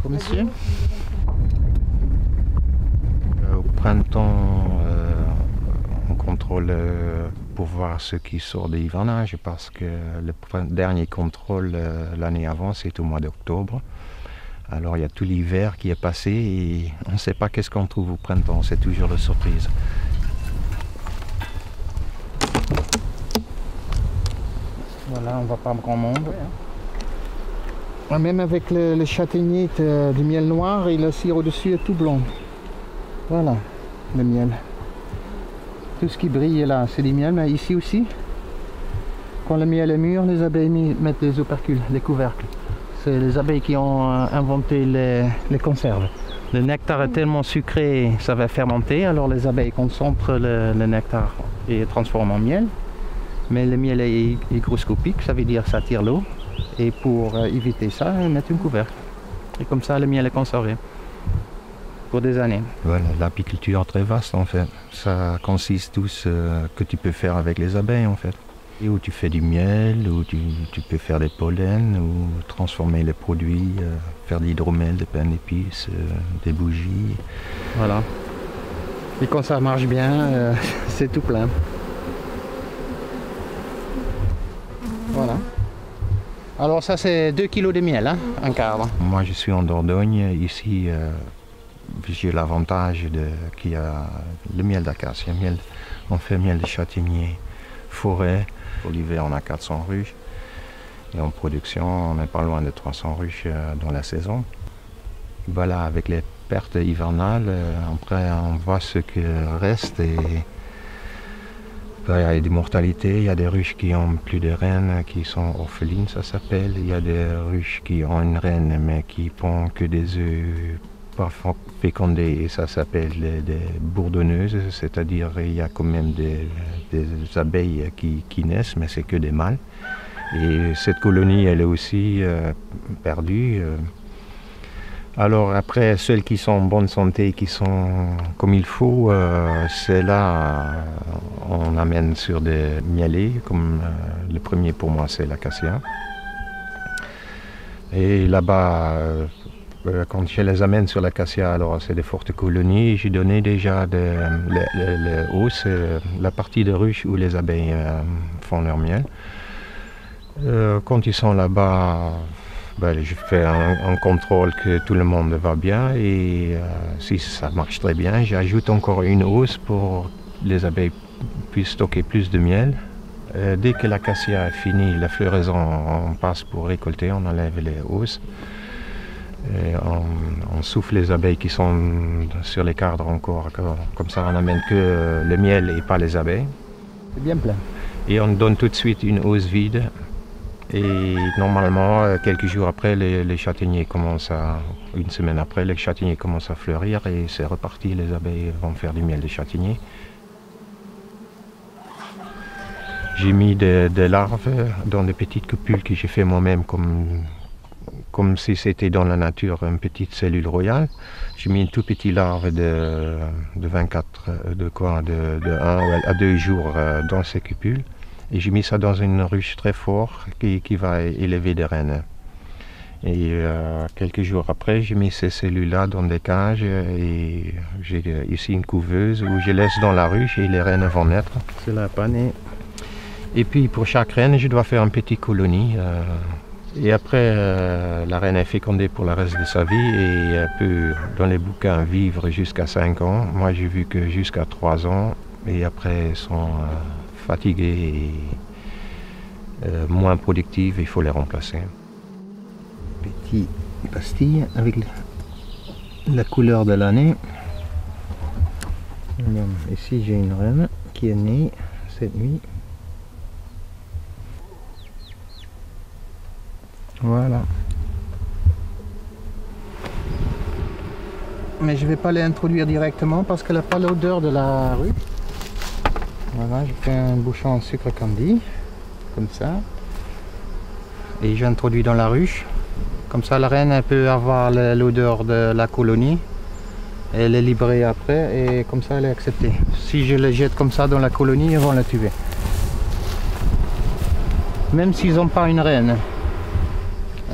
Bonjour monsieur. Au printemps, on contrôle pour voir ce qui sort de l'hivernage parce que le dernier contrôle l'année avant c'est au mois d'octobre. Alors il y a tout l'hiver qui est passé et on ne sait pas qu'est-ce qu'on trouve au printemps, c'est toujours la surprise. Voilà, on va pas grand monde. Même avec le châtaignier du miel noir et le sirop dessus est tout blanc. Voilà, le miel. Tout ce qui brille là, c'est du miel, mais ici aussi, quand le miel est mûr, les abeilles mettent des opercules, des couvercles. C'est les abeilles qui ont inventé les conserves. Le nectar est tellement sucré, ça va fermenter, alors les abeilles concentrent le nectar et transforment en miel. Mais le miel est hygroscopique, ça veut dire que ça tire l'eau. Et pour éviter ça, ils mettent une couvercle. Et comme ça, le miel est conservé pour des années. Voilà, l'apiculture est très vaste en fait. Ça consiste tout ce que tu peux faire avec les abeilles en fait. Et où tu fais du miel, où tu peux faire des pollens, ou transformer les produits, faire de l'hydromel, des pains d'épices, des bougies. Voilà. Et quand ça marche bien, c'est tout plein. Voilà. Alors ça c'est 2 kg de miel, hein, un cadre. Moi je suis en Dordogne, ici j'ai l'avantage qu'il y a le miel d'acacia, on fait miel de châtaignier, forêt. Pour l'hiver on a 400 ruches et en production on n'est pas loin de 300 ruches dans la saison. Voilà, avec les pertes hivernales, après on voit ce qui reste et il y a des mortalités, il y a des ruches qui ont plus de reines, qui sont orphelines, ça s'appelle. Il y a des ruches qui ont une reine mais qui pondent que des œufs pas fécondés et ça s'appelle des bourdonneuses, c'est-à-dire il y a quand même des abeilles qui naissent mais c'est que des mâles. Et cette colonie elle est aussi perdue. Alors après, celles qui sont en bonne santé, qui sont comme il faut, c'est là on amène sur des mielés, comme le premier pour moi c'est l'acacia. Et là-bas, quand je les amène sur l'acacia, alors c'est des fortes colonies, j'ai donné déjà les hausses, la partie de ruche où les abeilles font leur miel. Quand ils sont là-bas, je fais un contrôle que tout le monde va bien et si ça marche très bien, j'ajoute encore une hausse pour que les abeilles puissent stocker plus de miel. Dès que l'acacia est fini, la floraison, on passe pour récolter, on enlève les hausses. Et on souffle les abeilles qui sont sur les cadres encore, comme ça on n'amène que le miel et pas les abeilles. C'est bien plein. Et on donne tout de suite une hausse vide. Et normalement, quelques jours après, les châtaigniers commencent une semaine après, les châtaigniers commencent à fleurir et c'est reparti, les abeilles vont faire du miel de châtaignier. J'ai mis des larves dans des petites cupules que j'ai fait moi-même comme si c'était dans la nature une petite cellule royale. J'ai mis une toute petite larve de 1 à 2 jours dans ces cupules. Et j'ai mis ça dans une ruche très forte qui va élever des reines. Et quelques jours après, j'ai mis ces cellules-là dans des cages et j'ai ici une couveuse où je laisse dans la ruche et les reines vont naître. C'est la panne. Et puis pour chaque reine, je dois faire une petite colonie. Et après, la reine est fécondée pour le reste de sa vie et elle peut, dans les bouquins, vivre jusqu'à 5 ans. Moi, j'ai vu que jusqu'à 3 ans. Et après, elles sont fatiguées et moins productives, il faut les remplacer. Petite pastille avec la couleur de l'année. Ici, j'ai une reine qui est née cette nuit. Voilà. Mais je ne vais pas les introduire directement parce qu'elle n'a pas l'odeur de la rue. Voilà, je fais un bouchon en sucre candy, comme ça. Et j'introduis dans la ruche. Comme ça, la reine elle peut avoir l'odeur de la colonie. Elle est libérée après et comme ça, elle est acceptée. Si je les jette comme ça dans la colonie, ils vont la tuer. Même s'ils n'ont pas une reine.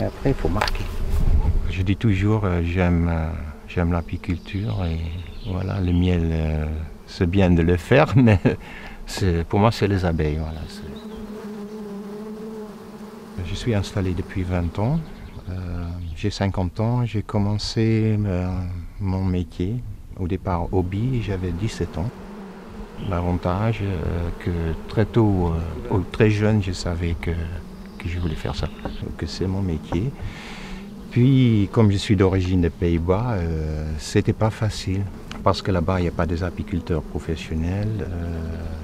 Et après, il faut marquer. je dis toujours, j'aime l'apiculture et voilà, le miel, c'est bien de le faire, mais pour moi c'est les abeilles. Voilà, je suis installé depuis 20 ans. J'ai 50 ans, j'ai commencé mon métier, au départ hobby, j'avais 17 ans. L'avantage que très tôt, très jeune, je savais que je voulais faire ça, que c'est mon métier. Puis, comme je suis d'origine des Pays-Bas, c'était pas facile. Parce que là-bas, il n'y a pas des apiculteurs professionnels,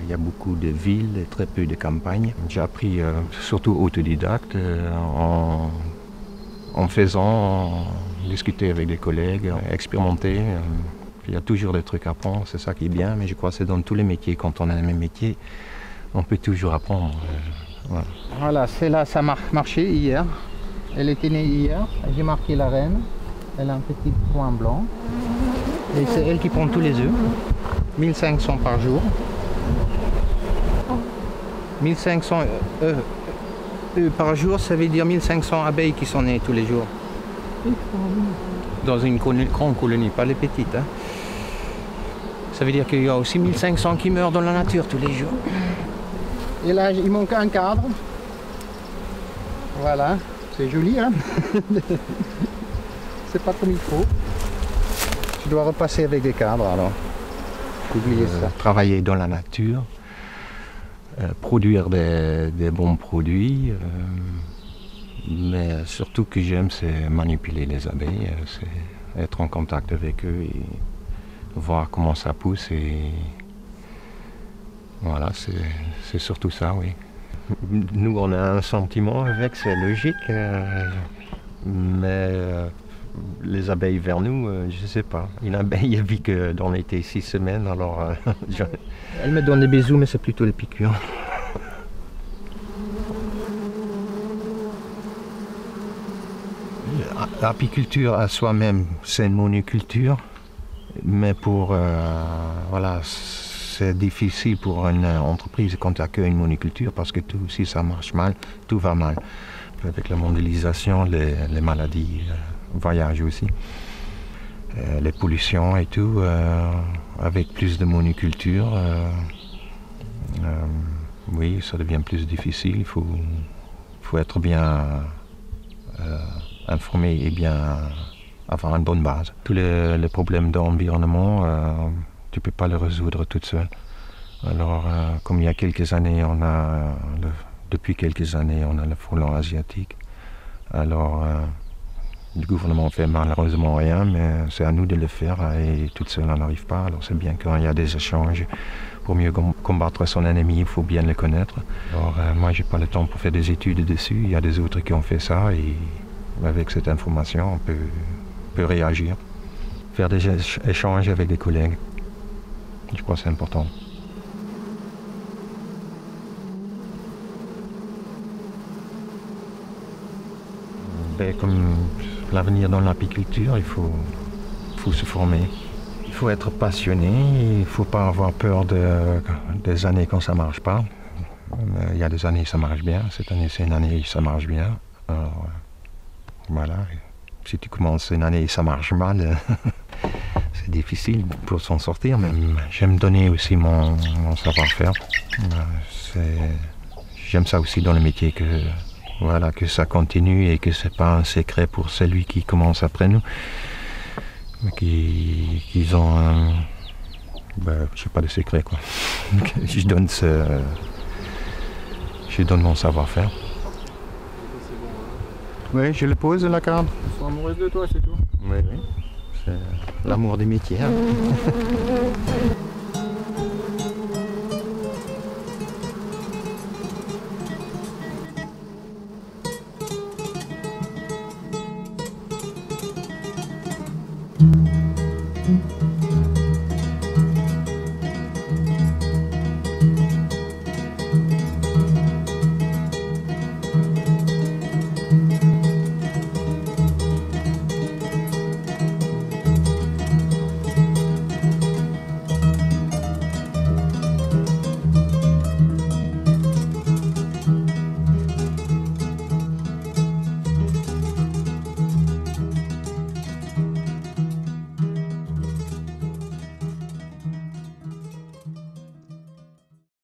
il y a beaucoup de villes et très peu de campagnes. J'ai appris, surtout autodidacte, en faisant, discuter avec des collègues, expérimenter. Il y a toujours des trucs à apprendre, c'est ça qui est bien, mais je crois que c'est dans tous les métiers. Quand on a le même métier, on peut toujours apprendre. Voilà, voilà, c'est là, ça a marché hier. Elle était née hier, j'ai marqué la reine. Elle a un petit point blanc. Et c'est elle qui pond tous les œufs. 1500 par jour. 1500 œufs par jour, ça veut dire 1500 abeilles qui sont nées tous les jours. Dans une grande colonie, pas les petites. Hein. Ça veut dire qu'il y a aussi 1500 qui meurent dans la nature tous les jours. Et là, il manque un cadre. Voilà, c'est joli, hein. C'est pas comme il faut. Je dois repasser avec des cadres, alors. Oubliez ça. Travailler dans la nature, produire des bons produits, mais surtout que j'aime, c'est manipuler les abeilles, c'est être en contact avec eux et voir comment ça pousse. Et voilà, c'est surtout ça, oui. Nous, on a un sentiment avec, c'est logique, mais les abeilles vers nous, je ne sais pas. Une abeille vit que dans l'été 6 semaines, alors elle me donne des bisous, mais c'est plutôt des piqûres. L'apiculture à soi-même, c'est une monoculture, mais voilà, c'est difficile pour une entreprise quand il n'y a qu'une monoculture parce que si ça marche mal, tout va mal. Avec la mondialisation, les maladies voyagent aussi. Les pollutions et tout, avec plus de monoculture, oui, ça devient plus difficile. Il faut être bien informé et bien avoir une bonne base. Tous les problèmes d'environnement, tu ne peux pas les résoudre toute seule. Alors, comme il y a quelques années, depuis quelques années, on a le frelon asiatique. Alors, le gouvernement fait malheureusement rien, mais c'est à nous de le faire et toute seule on n'arrive pas. Alors c'est bien quand il y a des échanges. Pour mieux combattre son ennemi, il faut bien le connaître. Alors moi, j'ai pas le temps pour faire des études dessus. Il y a des autres qui ont fait ça et avec cette information, on peut réagir. Faire des échanges avec des collègues. Je crois que c'est important. Comme l'avenir dans l'apiculture, il faut se former. Il faut être passionné, il ne faut pas avoir peur des années quand ça ne marche pas. Il y a des années ça marche bien, cette année c'est une année ça marche bien. Alors, voilà, si tu commences une année et ça marche mal, c'est difficile pour s'en sortir, mais j'aime donner aussi mon savoir-faire. J'aime ça aussi dans le métier voilà, que ça continue et que c'est pas un secret pour celui qui commence après nous. Mais qu'ils ont je sais pas de secret quoi. je donne mon savoir-faire. Oui, je le pose la carte. Ils sont amoureuses de toi, c'est tout. Oui, c'est l'amour des métiers. Hein.